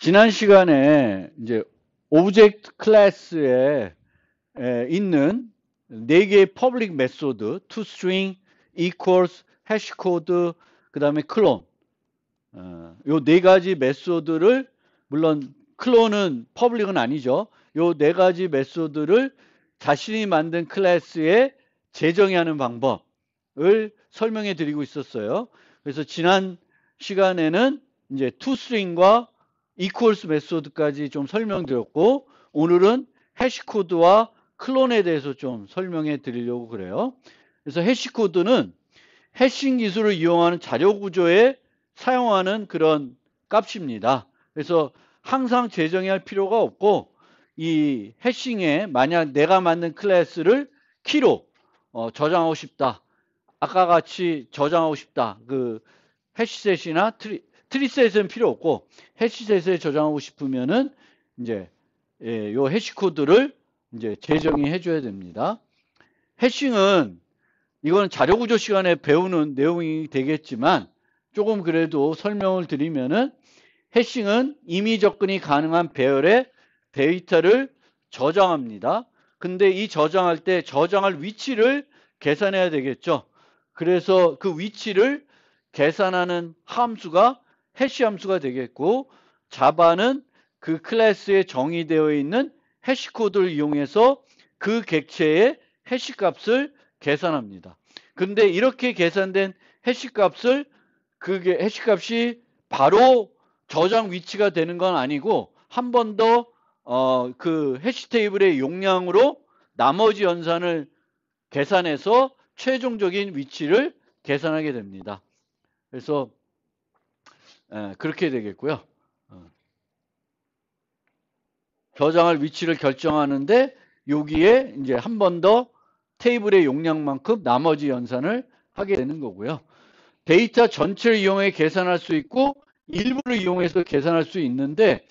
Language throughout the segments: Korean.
지난 시간에 이제 오브젝트 클래스에 있는 4개의 퍼블릭 메소드, toString, equals, 해시코드, 그 다음에 클론. 요 4가지 메소드를, 물론 클론은 퍼블릭은 아니죠. 요 4가지 메소드를 자신이 만든 클래스에 재정의 하는 방법을 설명해 드리고 있었어요. 그래서 지난 시간에는 이제 toString과 equals 메소드까지 좀 설명드렸고, 오늘은 해시코드와 클론에 대해서 좀 설명해 드리려고 그래요. 그래서 해시코드는 해싱 기술을 이용하는 자료 구조에 사용하는 그런 값입니다. 그래서 항상 재정의할 필요가 없고, 이 해싱에 만약 내가 만든 클래스를 키로 저장하고 싶다. 아까 같이 저장하고 싶다. 그 해시셋이나 트리셋은 필요 없고, 해시셋에 저장하고 싶으면은 이제 요 해시 코드를 이제 재정의해 줘야 됩니다. 해싱은 이거는 자료 구조 시간에 배우는 내용이 되겠지만, 조금 그래도 설명을 드리면은, 해싱은 임의 접근이 가능한 배열의 데이터를 저장합니다. 근데 이 저장할 때 저장할 위치를 계산해야 되겠죠. 그래서 그 위치를 계산하는 함수가 해시 함수가 되겠고, 자바는 그 클래스에 정의되어 있는 해시 코드를 이용해서 그 객체의 해시 값을 계산합니다. 근데 이렇게 계산된 해시 값을, 그게 해시 값이 바로 저장 위치가 되는 건 아니고, 한 번 더 그 해시 테이블의 용량으로 나머지 연산을 계산해서 최종적인 위치를 계산하게 됩니다. 그래서 그렇게 되겠고요. 저장할 위치를 결정하는데, 여기에 이제 한 번 더 테이블의 용량만큼 나머지 연산을 하게 되는 거고요. 데이터 전체를 이용해 계산할 수 있고, 일부를 이용해서 계산할 수 있는데,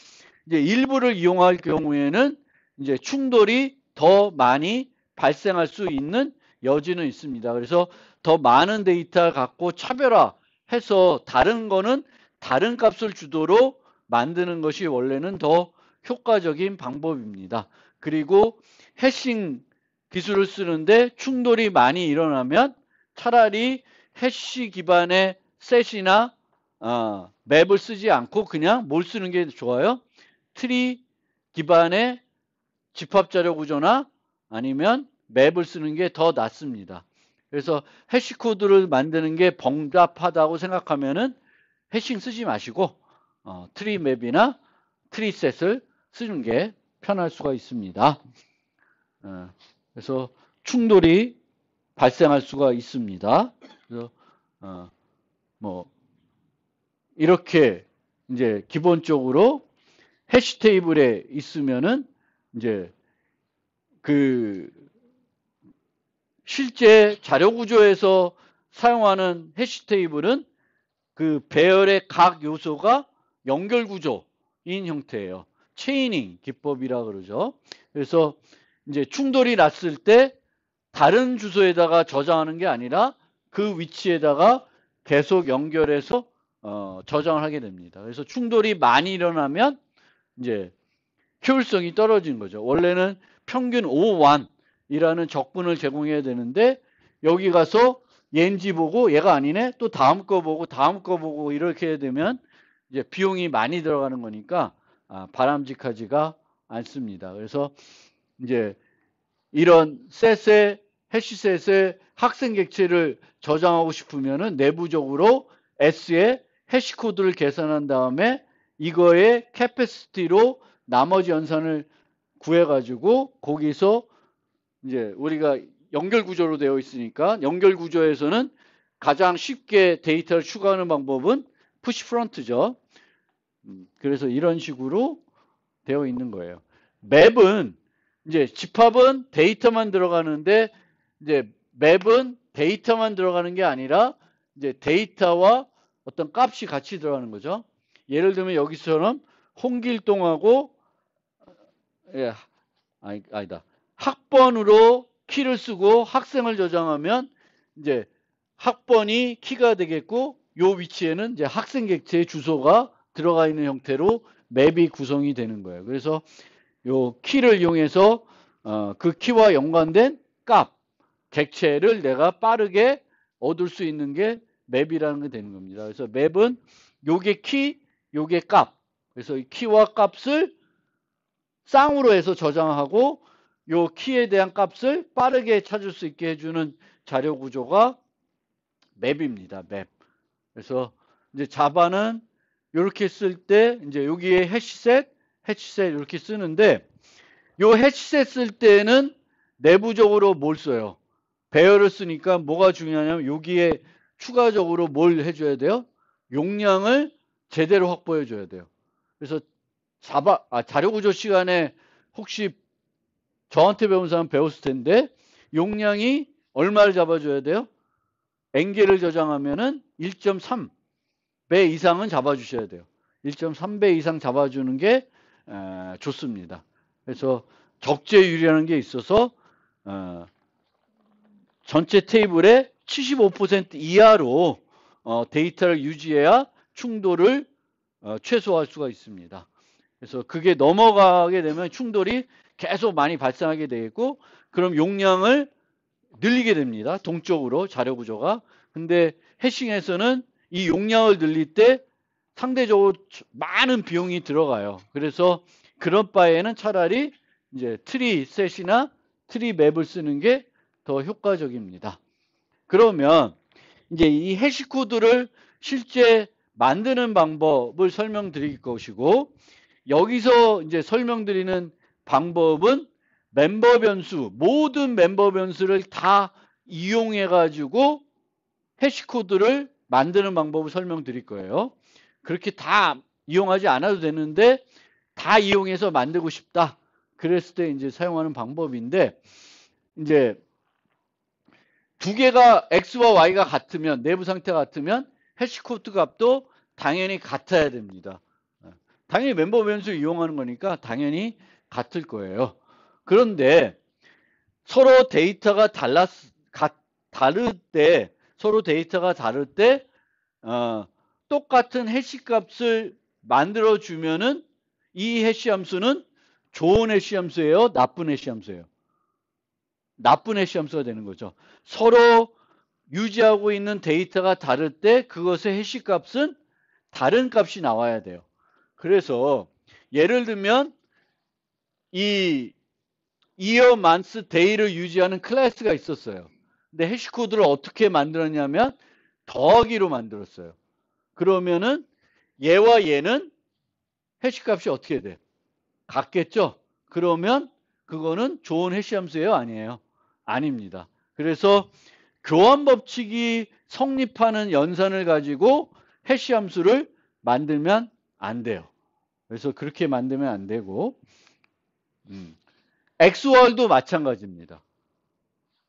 이제 일부를 이용할 경우에는 이제 충돌이 더 많이 발생할 수 있는 여지는 있습니다. 그래서 더 많은 데이터 갖고 차별화해서 다른 거는 다른 값을 주도록 만드는 것이 원래는 더 효과적인 방법입니다. 그리고 해싱 기술을 쓰는데 충돌이 많이 일어나면 차라리 해시 기반의 셋이나 맵을 쓰지 않고 그냥 뭘 쓰는 게 좋아요? 트리 기반의 집합자료 구조나 아니면 맵을 쓰는 게 더 낫습니다. 그래서 해시 코드를 만드는 게 복잡하다고 생각하면은 해싱 쓰지 마시고 트리 맵이나 트리 셋을 쓰는 게 편할 수가 있습니다. 그래서 충돌이 발생할 수가 있습니다. 그래서 뭐 이렇게 이제 기본적으로 해시 테이블에 있으면은 이제 그 실제 자료 구조에서 사용하는 해시 테이블은 그 배열의 각 요소가 연결 구조인 형태예요. 체이닝 기법이라 그러죠. 그래서 이제 충돌이 났을 때 다른 주소에다가 저장하는 게 아니라 그 위치에다가 계속 연결해서 저장을 하게 됩니다. 그래서 충돌이 많이 일어나면 이제 효율성이 떨어지는 거죠. 원래는 평균 5완이라는 적분을 제공해야 되는데, 여기 가서 얘인지 보고 얘가 아니네, 또 다음 거 보고 다음 거 보고 이렇게 되면 이제 비용이 많이 들어가는 거니까 바람직하지가 않습니다. 그래서 이제 이런 셋의 해시셋의 학생 객체를 저장하고 싶으면은 내부적으로 S의 해시 코드를 계산한 다음에 이거의 캐패시티로 나머지 연산을 구해가지고, 거기서 이제 우리가 연결 구조로 되어 있으니까 연결 구조에서는 가장 쉽게 데이터를 추가하는 방법은 푸시 프론트죠. 그래서 이런 식으로 되어 있는 거예요. 맵은 이제 집합은 데이터만 들어가는데, 이제 맵은 데이터만 들어가는 게 아니라 이제 데이터와 어떤 값이 같이 들어가는 거죠. 예를 들면 여기처럼 홍길동하고 아니다. 학번으로 키를 쓰고 학생을 저장하면 이제 학번이 키가 되겠고, 요 위치에는 이제 학생 객체의 주소가 들어가 있는 형태로 맵이 구성이 되는 거예요. 그래서 요 키를 이용해서 그 키와 연관된 값, 객체를 내가 빠르게 얻을 수 있는 게 맵이라는 게 되는 겁니다. 그래서 맵은 요게 키, 요게 값. 그래서 이 키와 값을 쌍으로 해서 저장하고 요 키에 대한 값을 빠르게 찾을 수 있게 해주는 자료 구조가 맵입니다. 맵. 그래서 이제 자바는 이렇게 쓸 때 이제 여기에 해시셋 이렇게 쓰는데 요 해시셋 쓸 때는 내부적으로 뭘 써요? 배열을 쓰니까 뭐가 중요하냐면 여기에 추가적으로 뭘 해줘야 돼요? 용량을 제대로 확보해 줘야 돼요. 그래서 자료 구조 시간에 혹시 저한테 배운 사람 배웠을 텐데 용량이 얼마를 잡아줘야 돼요? n개를 저장하면은 1.3배 이상은 잡아주셔야 돼요. 1.3배 이상 잡아주는 게 좋습니다. 그래서 적재율이라는 게 있어서 전체 테이블의 75% 이하로 데이터를 유지해야 충돌을 최소화할 수가 있습니다. 그래서 그게 넘어가게 되면 충돌이 계속 많이 발생하게 되겠고 그럼 용량을 늘리게 됩니다. 동적으로 자료 구조가. 근데 해싱에서는 이 용량을 늘릴 때 상대적으로 많은 비용이 들어가요. 그래서 그런 바에는 차라리 이제 트리셋이나 트리맵을 쓰는 게 더 효과적입니다. 그러면 이제 이 해시 코드를 실제 만드는 방법을 설명드릴 것이고 여기서 이제 설명드리는 방법은 멤버 변수, 모든 멤버 변수를 다 이용해 가지고 해시 코드를 만드는 방법을 설명드릴 거예요. 그렇게 다 이용하지 않아도 되는데 다 이용해서 만들고 싶다. 그랬을 때 이제 사용하는 방법인데 이제 두 개가 x와 y가 같으면 내부 상태가 같으면 해시 코드 값도 당연히 같아야 됩니다. 당연히 멤버 변수 이용하는 거니까 당연히 같을 거예요. 그런데 서로 데이터가 다를 때 서로 데이터가 다를 때 똑같은 해시 값을 만들어 주면은 이 해시 함수는 좋은 해시 함수예요, 나쁜 해시 함수예요. 나쁜 해시 함수가 되는 거죠. 서로 유지하고 있는 데이터가 다를 때 그것의 해시 값은 다른 값이 나와야 돼요. 그래서 예를 들면 이 year, month, day를 유지하는 클래스가 있었어요. 근데 해시 코드를 어떻게 만들었냐면 더하기로 만들었어요. 그러면은 얘와 얘는 해시 값이 어떻게 돼? 같겠죠? 그러면 그거는 좋은 해시 함수예요? 아니에요? 아닙니다. 그래서 교환 법칙이 성립하는 연산을 가지고 해시 함수를 만들면 안 돼요. 그래서 그렇게 만들면 안 되고 XOR도 마찬가지입니다.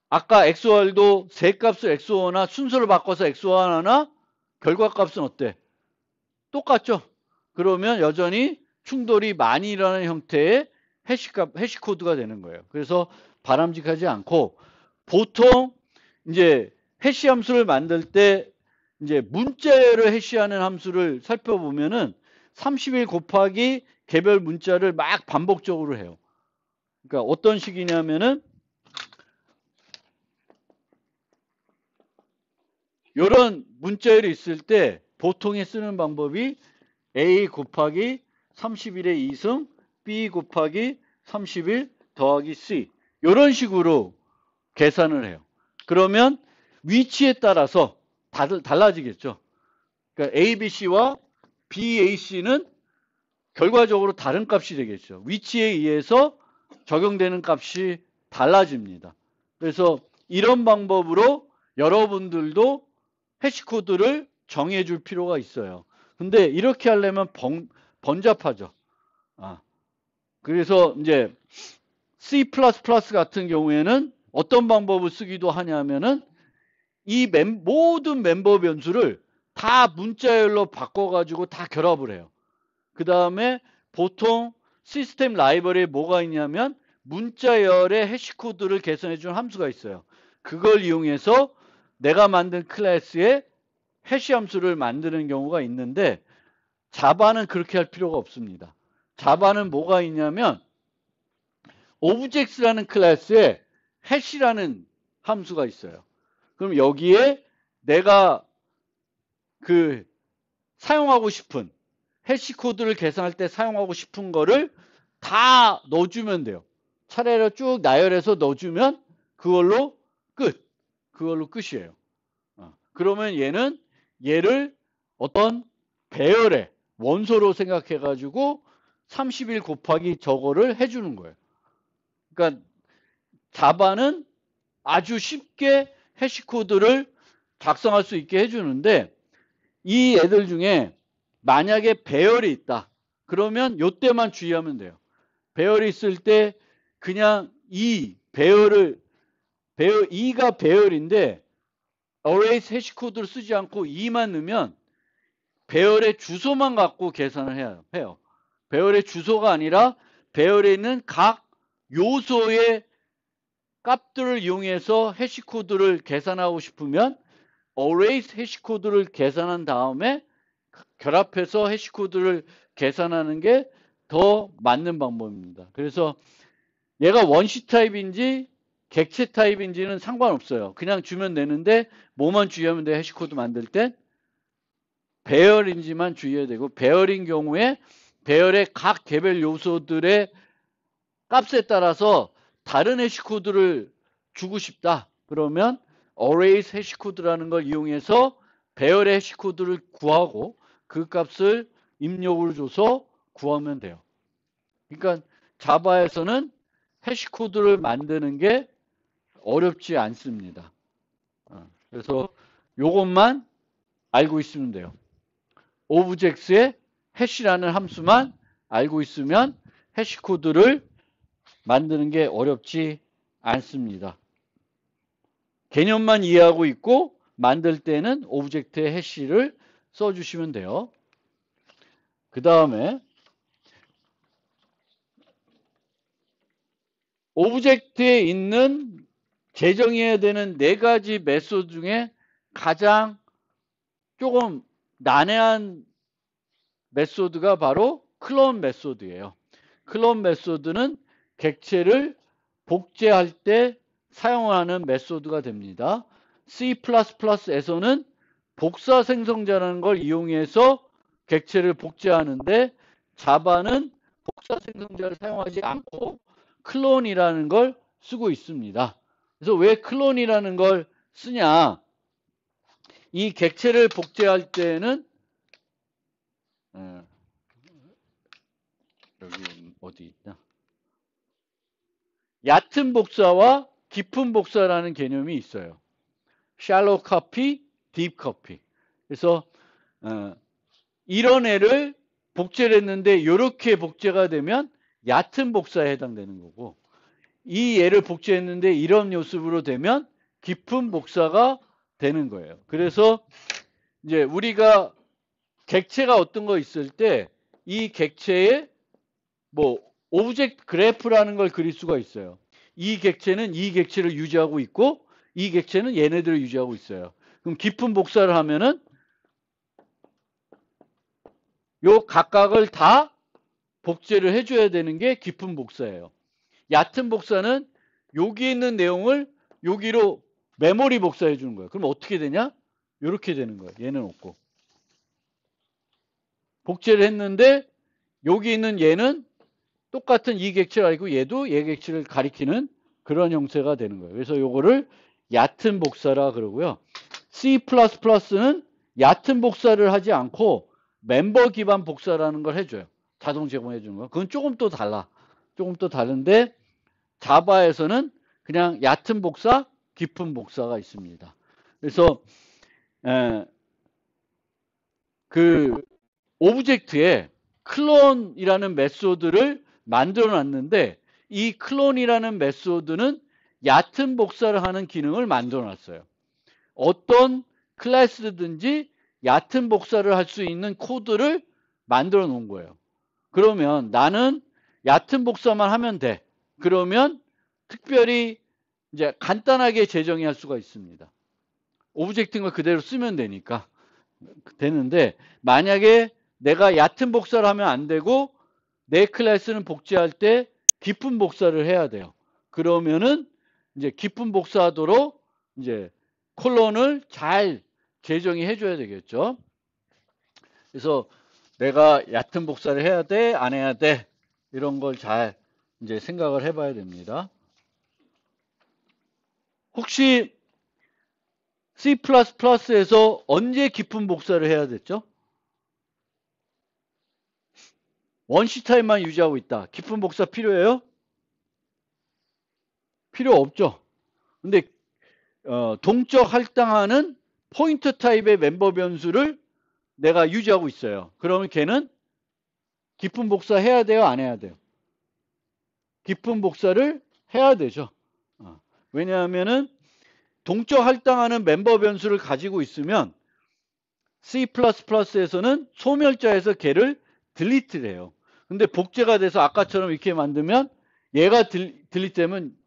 아까 XOR도 세 값을 XOR나 순서를 바꿔서 XOR하나 결과값은 어때? 똑같죠? 그러면 여전히 충돌이 많이 일어나는 형태의 해시 코드가 되는 거예요. 그래서 바람직하지 않고 보통 이제 해시 함수를 만들 때 이제 문자열을 해시하는 함수를 살펴보면은 31 곱하기 개별 문자를 막 반복적으로 해요. 그러니까 어떤 식이냐면은 이런 문자열이 있을 때 보통에 쓰는 방법이 A 곱하기 31의 2승 B 곱하기 31 더하기 C 이런 식으로 계산을 해요. 그러면 위치에 따라서 달라지겠죠. 그러니까 ABC와 BAC는 결과적으로 다른 값이 되겠죠. 위치에 의해서 적용되는 값이 달라집니다. 그래서 이런 방법으로 여러분들도 해시코드를 정해줄 필요가 있어요. 근데 이렇게 하려면 번잡하죠. 그래서 이제 C++ 같은 경우에는 어떤 방법을 쓰기도 하냐면은 이 모든 멤버 변수를 다 문자열로 바꿔가지고 다 결합을 해요. 그 다음에 보통 시스템 라이브러리에 뭐가 있냐면 문자열의 해시코드를 계산해주는 함수가 있어요. 그걸 이용해서 내가 만든 클래스에 해시 함수를 만드는 경우가 있는데 자바는 그렇게 할 필요가 없습니다. 자바는 뭐가 있냐면 objects라는 클래스에 hash라는 함수가 있어요. 그럼 여기에 내가 그 사용하고 싶은 해시 코드를 계산할 때 사용하고 싶은 거를 다 넣어주면 돼요. 차례로 쭉 나열해서 넣어주면 그걸로 끝. 그걸로 끝이에요. 그러면 얘를 어떤 배열의 원소로 생각해가지고 31 곱하기 저거를 해주는 거예요. 그러니까 자바는 아주 쉽게 해시코드를 작성할 수 있게 해주는데 이 애들 중에 만약에 배열이 있다. 그러면 요때만 주의하면 돼요. 배열이 있을 때 그냥 배열 2가 배열인데 arrays 해시코드를 쓰지 않고 2만 넣으면 배열의 주소만 갖고 계산을 해요. 배열의 주소가 아니라 배열에 있는 각 요소의 값들을 이용해서 해시코드를 계산하고 싶으면 arrays 해시코드를 계산한 다음에 결합해서 해시코드를 계산하는 게 더 맞는 방법입니다. 그래서 얘가 원시 타입인지 객체 타입인지는 상관없어요. 그냥 주면 되는데 뭐만 주의하면 돼요? 해시코드 만들 땐 배열인지만 주의해야 되고 배열인 경우에 배열의 각 개별 요소들의 값에 따라서 다른 해시코드를 주고 싶다. 그러면 arrays 해시코드라는 걸 이용해서 배열의 해시코드를 구하고 그 값을 입력을 줘서 구하면 돼요. 그러니까 자바에서는 해시코드를 만드는 게 어렵지 않습니다. 그래서 이것만 알고 있으면 돼요. 오브젝트의 해시라는 함수만 알고 있으면 해시코드를 만드는 게 어렵지 않습니다. 개념만 이해하고 있고 만들 때는 오브젝트의 해시를 써주시면 돼요. 그 다음에 오브젝트에 있는 재정해야 되는 4가지 메소드 중에 가장 조금 난해한 메소드가 바로 클론 메소드예요. 클론 메소드는 객체를 복제할 때 사용하는 메소드가 됩니다. C++에서는 복사 생성자라는 걸 이용해서 객체를 복제하는데 자바는 복사 생성자를 사용하지 않고 클론이라는 걸 쓰고 있습니다. 그래서 왜 클론이라는 걸 쓰냐? 이 객체를 복제할 때는 여기 어디 있나? 얕은 복사와 깊은 복사라는 개념이 있어요. shallow copy, deep copy. 그래서 이런 애를 복제를 했는데 이렇게 복제가 되면 얕은 복사에 해당되는 거고 이 애를 복제했는데 이런 모습으로 되면 깊은 복사가 되는 거예요. 그래서 이제 우리가 객체가 어떤 거 있을 때 이 객체에 뭐 오브젝트 그래프라는 걸 그릴 수가 있어요. 이 객체는 이 객체를 유지하고 있고 이 객체는 얘네들을 유지하고 있어요. 그럼 깊은 복사를 하면은 요 각각을 다 복제를 해줘야 되는 게 깊은 복사예요. 얕은 복사는 여기 있는 내용을 여기로 메모리 복사해 주는 거예요. 그럼 어떻게 되냐? 이렇게 되는 거예요. 얘는 없고. 복제를 했는데 여기 있는 얘는 똑같은 이 객체를 알고 얘도 얘 객체를 가리키는 그런 형태가 되는 거예요. 그래서 요거를 얕은 복사라 그러고요. C++는 얕은 복사를 하지 않고 멤버 기반 복사라는 걸 해줘요. 자동 제공해 주는 거. 그건 조금 또 달라. 조금 또 다른데 자바에서는 그냥 얕은 복사, 깊은 복사가 있습니다. 그래서 그 오브젝트에 클론이라는 메소드를 만들어 놨는데 이 클론이라는 메소드는 얕은 복사를 하는 기능을 만들어 놨어요. 어떤 클래스든지 얕은 복사를 할 수 있는 코드를 만들어 놓은 거예요. 그러면 나는 얕은 복사만 하면 돼. 그러면 특별히 이제 간단하게 재정의 할 수가 있습니다. 오브젝트인 걸 그대로 쓰면 되니까 되는데 만약에 내가 얕은 복사를 하면 안 되고 내 클래스는 복제할 때 깊은 복사를 해야 돼요. 그러면은 이제 깊은 복사하도록 이제 콜론을 잘 재정의 해줘야 되겠죠. 그래서 내가 얕은 복사를 해야 돼, 안 해야 돼, 이런 걸 잘 이제 생각을 해봐야 됩니다. 혹시 C++에서 언제 깊은 복사를 해야 됐죠? 원시 타입만 유지하고 있다. 깊은 복사 필요해요? 필요 없죠. 근데 동적 할당하는 포인터 타입의 멤버 변수를 내가 유지하고 있어요. 그러면 걔는 깊은 복사 해야 돼요? 안 해야 돼요? 깊은 복사를 해야 되죠. 왜냐하면은 동적 할당하는 멤버 변수를 가지고 있으면 C++에서는 소멸자에서 걔를 딜리트를 해요. 근데 복제가 돼서 아까처럼 이렇게 만들면 얘가 딜리트되면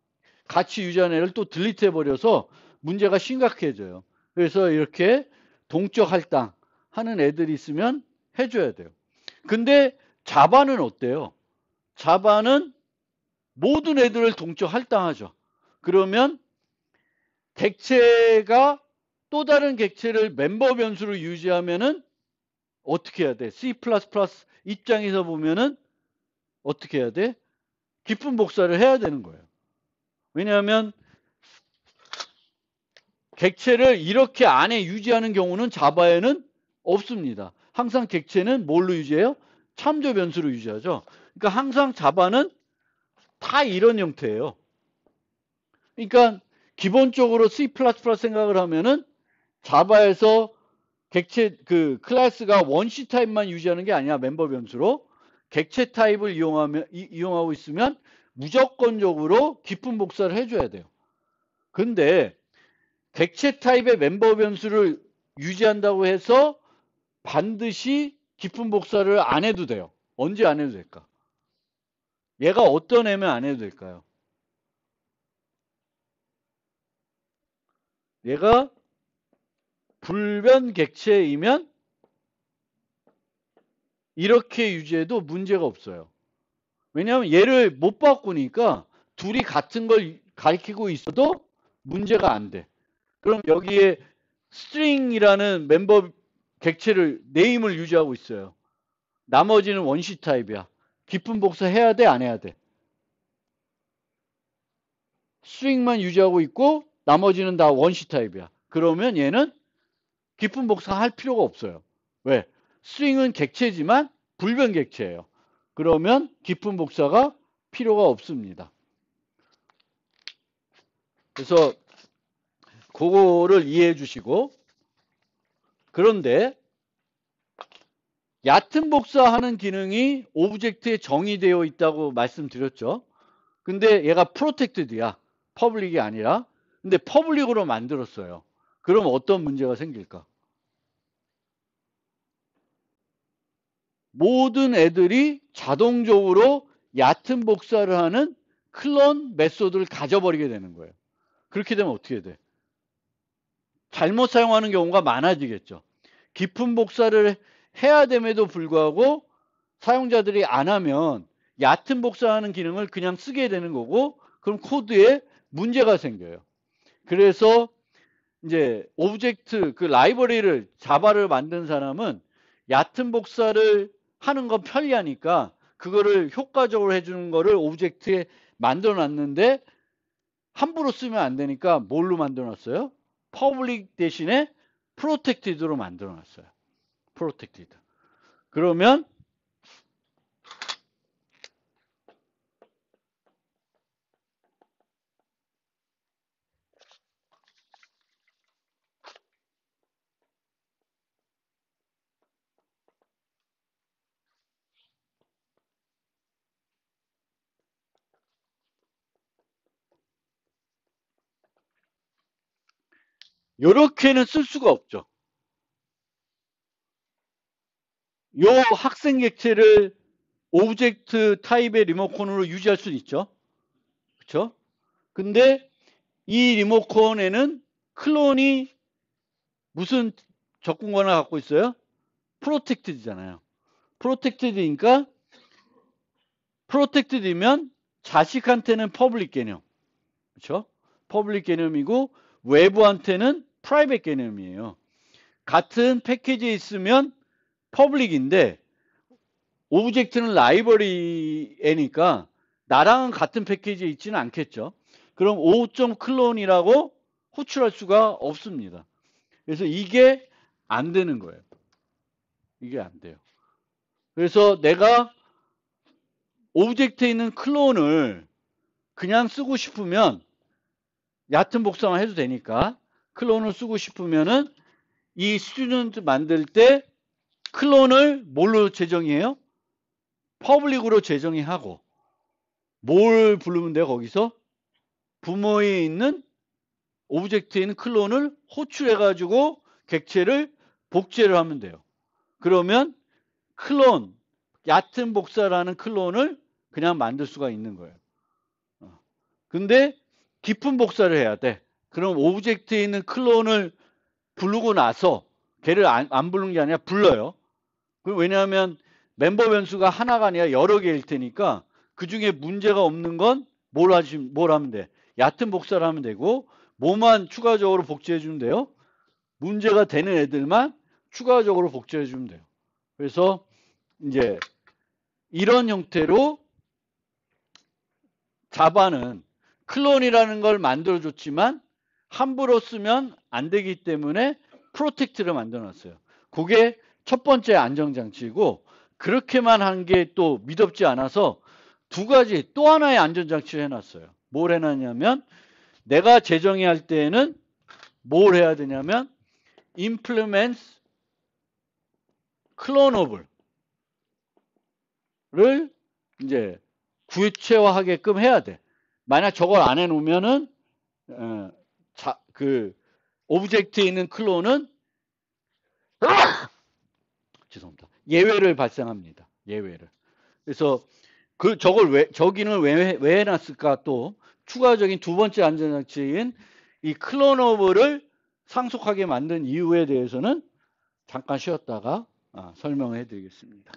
같이 유지한 애를 또 딜리트 해버려서 문제가 심각해져요. 그래서 이렇게 동적 할당하는 애들이 있으면 해줘야 돼요. 근데 자바는 어때요? 자바는 모든 애들을 동적 할당하죠. 그러면 객체가 또 다른 객체를 멤버 변수로 유지하면은 어떻게 해야 돼? C++ 입장에서 보면은 어떻게 해야 돼? 깊은 복사를 해야 되는 거예요. 왜냐하면 객체를 이렇게 안에 유지하는 경우는 자바에는 없습니다. 항상 객체는 뭘로 유지해요? 참조 변수로 유지하죠. 그러니까 항상 자바는 다 이런 형태예요. 그러니까 기본적으로 C++ 생각을 하면은 자바에서 객체 그 클래스가 원시 타입만 유지하는 게 아니야. 멤버 변수로 객체 타입을 이용하고 있으면 무조건적으로 깊은 복사를 해줘야 돼요. 근데 객체 타입의 멤버 변수를 유지한다고 해서 반드시 깊은 복사를 안 해도 돼요. 언제 안 해도 될까? 얘가 어떤 애면 안 해도 될까요? 얘가 불변 객체이면 이렇게 유지해도 문제가 없어요. 왜냐하면 얘를 못 바꾸니까 둘이 같은 걸 가리키고 있어도 문제가 안 돼. 그럼 여기에 string이라는 멤버 객체를 네임을 유지하고 있어요. 나머지는 원시 타입이야. 깊은 복사 해야 돼, 안 해야 돼? string만 유지하고 있고 나머지는 다 원시 타입이야. 그러면 얘는 깊은 복사 할 필요가 없어요. 왜? string은 객체지만 불변 객체예요. 그러면 깊은 복사가 필요가 없습니다. 그래서 그거를 이해해 주시고, 그런데 얕은 복사하는 기능이 오브젝트에 정의되어 있다고 말씀드렸죠. 근데 얘가 프로텍티드야. 퍼블릭이 아니라. 근데 퍼블릭으로 만들었어요. 그럼 어떤 문제가 생길까? 모든 애들이 자동적으로 얕은 복사를 하는 클론 메소드를 가져버리게 되는 거예요. 그렇게 되면 어떻게 돼? 잘못 사용하는 경우가 많아지겠죠. 깊은 복사를 해야 됨에도 불구하고 사용자들이 안 하면 얕은 복사하는 기능을 그냥 쓰게 되는 거고, 그럼 코드에 문제가 생겨요. 그래서 이제 오브젝트 그 라이브러리를 자바를 만든 사람은 얕은 복사를 하는 건 편리하니까 그거를 효과적으로 해주는 거를 오브젝트에 만들어 놨는데 함부로 쓰면 안 되니까 뭘로 만들어 놨어요? 퍼블릭 대신에 프로텍티드로 만들어 놨어요. 프로텍티드. 그러면 이렇게는 쓸 수가 없죠. 요 학생 객체를 오브젝트 타입의 리모컨으로 유지할 수는 있죠. 그렇죠? 근데 이 리모컨에는 클론이 무슨 접근 권한을 갖고 있어요? 프로텍티드잖아요. 프로텍티드니까 프로텍티드면 자식한테는 퍼블릭 개념. 그렇죠? 퍼블릭 개념이고 외부한테는 프라이빗 개념이에요. 같은 패키지에 있으면 퍼블릭인데 오브젝트는 라이브러리애니까 나랑은 같은 패키지에 있지는 않겠죠. 그럼 5.클론이라고 호출할 수가 없습니다. 그래서 이게 안 되는 거예요. 이게 안 돼요. 그래서 내가 오브젝트에 있는 클론을 그냥 쓰고 싶으면 얕은 복사만 해도 되니까 클론을 쓰고 싶으면은 이 스튜던트 만들 때 클론을 뭘로 재정의해요? 퍼블릭으로 재정의하고 뭘 부르면 돼요? 거기서 부모에 있는 오브젝트에 있는 클론을 호출해가지고 객체를 복제를 하면 돼요. 그러면 클론, 얕은 복사라는 클론을 그냥 만들 수가 있는 거예요. 근데 깊은 복사를 해야 돼. 그럼 오브젝트에 있는 클론을 부르고 나서 걔를 안 부르는 게 아니라 불러요. 왜냐하면 멤버 변수가 하나가 아니라 여러 개일 테니까 그 중에 문제가 없는 건 뭘 하면 돼? 얕은 복사를 하면 되고 뭐만 추가적으로 복제해 주면 돼요? 문제가 되는 애들만 추가적으로 복제해 주면 돼요. 그래서 이제 이런 형태로 자바는 클론이라는 걸 만들어줬지만 함부로 쓰면 안 되기 때문에 프로텍트를 만들어놨어요. 그게 첫 번째 안정장치이고 그렇게만 한 게 또 미덥지 않아서 두 가지 또 하나의 안전장치를 해놨어요. 뭘 해놨냐면 내가 재정의 할 때에는 뭘 해야 되냐면 implements clonable를 이제 구체화하게끔 해야 돼. 만약 저걸 안 해놓으면은 그 오브젝트에 있는 클론은 죄송합니다. 예외를 발생합니다. 예외를. 그래서 저기는 왜 해놨을까? 또 추가적인 두 번째 안전장치인 이 클로너블을 상속하게 만든 이유에 대해서는 잠깐 쉬었다가 설명해 드리겠습니다.